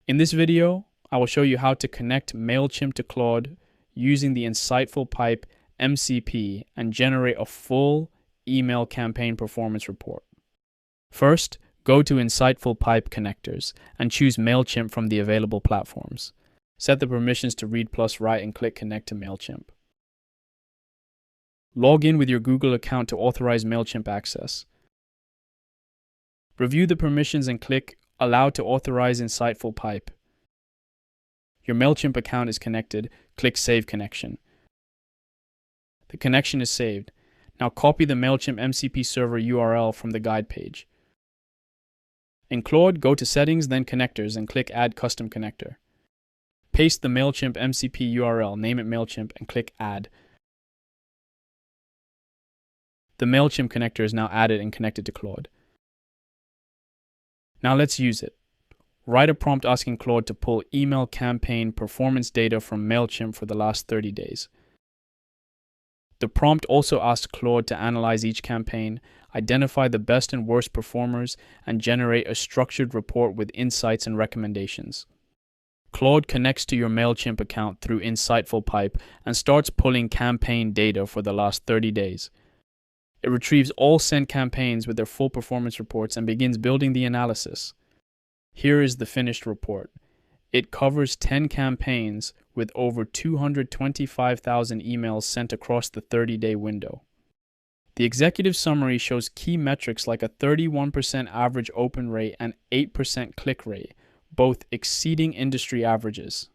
In this video, I will show you how to connect Mailchimp to Claude using the InsightfulPipe MCP and generate a full email campaign performance report. First, go to InsightfulPipe connectors and choose Mailchimp from the available platforms. Set the permissions to read plus write and click Connect to Mailchimp. Log in with your Google account to authorize Mailchimp access. Review the permissions and click Allow to authorize InsightfulPipe. Your Mailchimp account is connected. Click Save Connection. The connection is saved. Now copy the Mailchimp MCP Server URL from the guide page. In Claude, go to Settings, then Connectors, and click Add Custom Connector. Paste the Mailchimp MCP URL, name it Mailchimp, and click Add. The Mailchimp connector is now added and connected to Claude. Now let's use it. Write a prompt asking Claude to pull email campaign performance data from Mailchimp for the last 30 days. The prompt also asks Claude to analyze each campaign, identify the best and worst performers, and generate a structured report with insights and recommendations. Claude connects to your Mailchimp account through InsightfulPipe and starts pulling campaign data for the last 30 days. It retrieves all sent campaigns with their full performance reports and begins building the analysis. Here is the finished report. It covers 10 campaigns with over 225,000 emails sent across the 30-day window. The executive summary shows key metrics like a 31% average open rate and 8% click rate, both exceeding industry averages.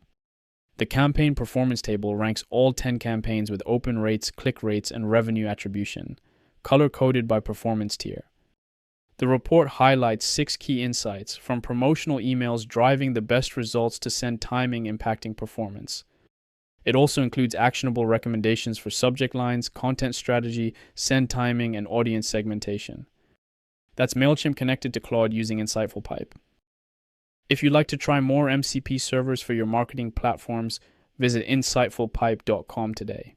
The campaign performance table ranks all 10 campaigns with open rates, click rates, and revenue attribution, color-coded by performance tier. The report highlights 6 key insights, from promotional emails driving the best results to send timing impacting performance. It also includes actionable recommendations for subject lines, content strategy, send timing, and audience segmentation. That's Mailchimp connected to Claude using InsightfulPipe. If you'd like to try more MCP servers for your marketing platforms, visit insightfulpipe.com today.